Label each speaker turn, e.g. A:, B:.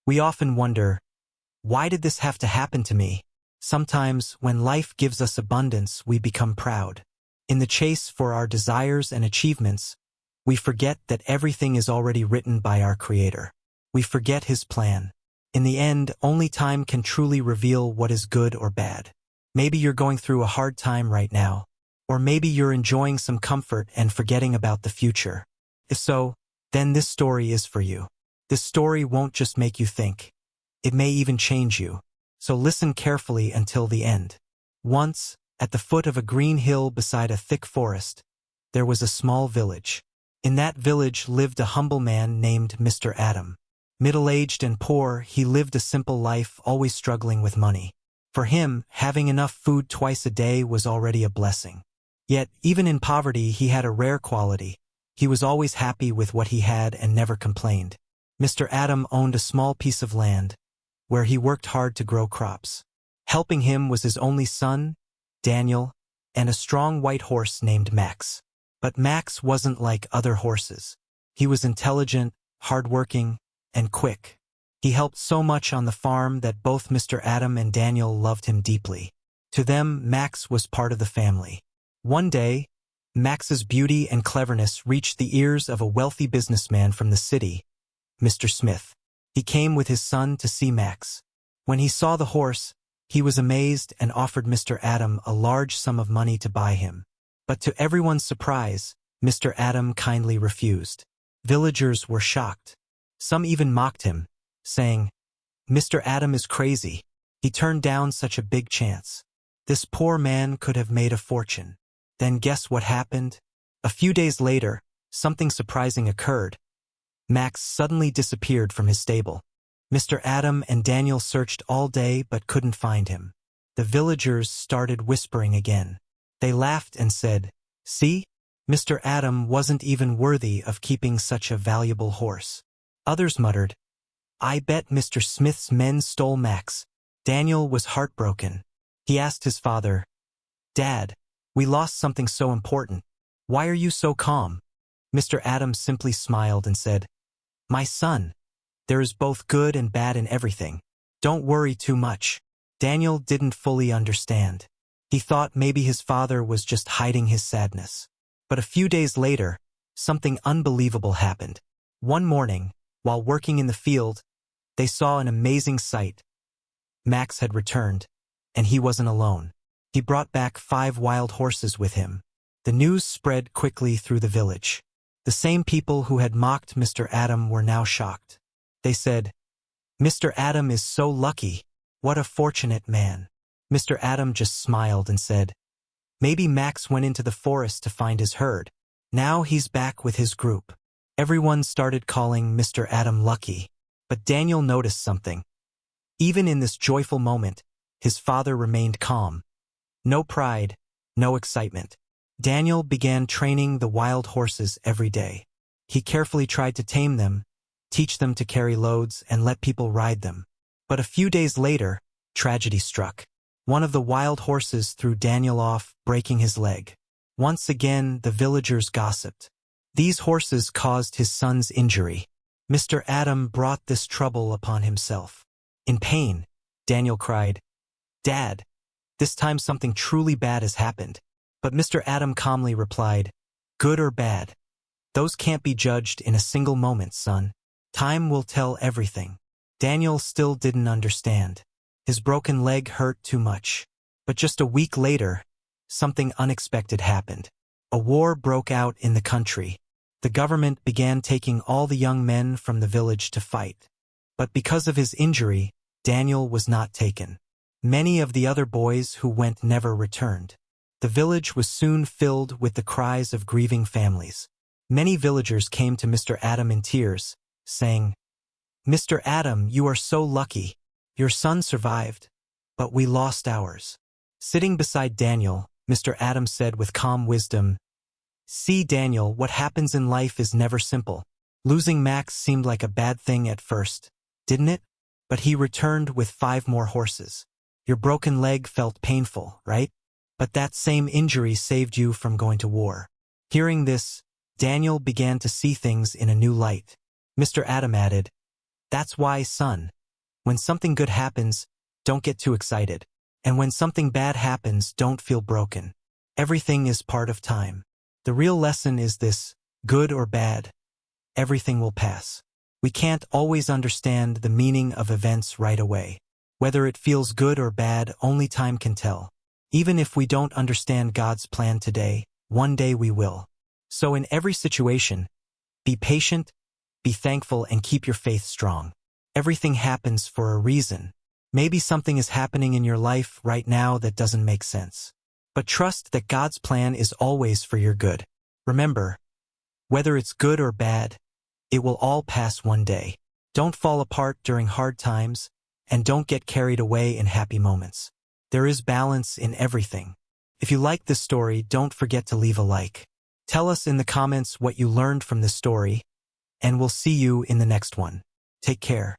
A: We often wonder, why did this have to happen to me? Sometimes, when life gives us abundance, we become proud. In the chase for our desires and achievements, we forget that everything is already written by our Creator. We forget His plan. In the end, only time can truly reveal what is good or bad. Maybe you're going through a hard time right now, or maybe you're enjoying some comfort and forgetting about the future. If so, then this story is for you. This story won't just make you think. It may even change you. So listen carefully until the end. Once, at the foot of a green hill beside a thick forest, there was a small village. In that village lived a humble man named Mr. Adam. Middle-aged and poor, he lived a simple life, always struggling with money. For him, having enough food twice a day was already a blessing. Yet, even in poverty, he had a rare quality. He was always happy with what he had and never complained. Mr. Adam owned a small piece of land, where he worked hard to grow crops. Helping him was his only son, Daniel, and a strong white horse named Max. But Max wasn't like other horses. He was intelligent, hardworking, and quick. He helped so much on the farm that both Mr. Adam and Daniel loved him deeply. To them, Max was part of the family. One day, Max's beauty and cleverness reached the ears of a wealthy businessman from the city, Mr. Smith. He came with his son to see Max. When he saw the horse, he was amazed and offered Mr. Adam a large sum of money to buy him. But to everyone's surprise, Mr. Adam kindly refused. Villagers were shocked. Some even mocked him, saying, "Mr. Adam is crazy. He turned down such a big chance. This poor man could have made a fortune." Then guess what happened? A few days later, something surprising occurred. Max suddenly disappeared from his stable. Mr. Adam and Daniel searched all day but couldn't find him. The villagers started whispering again. They laughed and said, "See? Mr. Adam wasn't even worthy of keeping such a valuable horse." Others muttered, "I bet Mr. Smith's men stole Max." Daniel was heartbroken. He asked his father, "Dad, we lost something so important. Why are you so calm?" Mr. Adam simply smiled and said, "My son, there is both good and bad in everything. Don't worry too much." Daniel didn't fully understand. He thought maybe his father was just hiding his sadness. But a few days later, something unbelievable happened. One morning, while working in the field, they saw an amazing sight. Max had returned, and he wasn't alone. He brought back 5 wild horses with him. The news spread quickly through the village. The same people who had mocked Mr. Adam were now shocked. They said, "Mr. Adam is so lucky. What a fortunate man." Mr. Adam just smiled and said, "Maybe Max went into the forest to find his herd. Now he's back with his group." Everyone started calling Mr. Adam lucky. But Daniel noticed something. Even in this joyful moment, his father remained calm. No pride, no excitement. Daniel began training the wild horses every day. He carefully tried to tame them, teach them to carry loads, and let people ride them. But a few days later, tragedy struck. One of the wild horses threw Daniel off, breaking his leg. Once again, the villagers gossiped. These horses caused his son's injury. Mr. Adam brought this trouble upon himself. In pain, Daniel cried, "Dad, this time something truly bad has happened." But Mr. Adam calmly replied, "Good or bad, those can't be judged in a single moment, son. Time will tell everything." Daniel still didn't understand. His broken leg hurt too much. But just a week later, something unexpected happened. A war broke out in the country. The government began taking all the young men from the village to fight. But because of his injury, Daniel was not taken. Many of the other boys who went never returned. The village was soon filled with the cries of grieving families. Many villagers came to Mr. Adam in tears, saying, "Mr. Adam, you are so lucky. Your son survived, but we lost ours." Sitting beside Daniel, Mr. Adam said with calm wisdom, "See, Daniel, what happens in life is never simple. Losing Max seemed like a bad thing at first, didn't it? But he returned with 5 more horses. Your broken leg felt painful, right? But that same injury saved you from going to war." Hearing this, Daniel began to see things in a new light. Mr. Adam added, That's why, son, when something good happens, don't get too excited. And when something bad happens, don't feel broken. Everything is part of time. The real lesson is this: good or bad, everything will pass. We can't always understand the meaning of events right away. Whether it feels good or bad, only time can tell. Even if we don't understand God's plan today, one day we will. So in every situation, be patient, be thankful, and keep your faith strong. Everything happens for a reason. Maybe something is happening in your life right now that doesn't make sense. But trust that God's plan is always for your good. Remember, whether it's good or bad, it will all pass one day. Don't fall apart during hard times, and don't get carried away in happy moments. There is balance in everything. If you like this story, don't forget to leave a like. Tell us in the comments what you learned from this story, and we'll see you in the next one. Take care.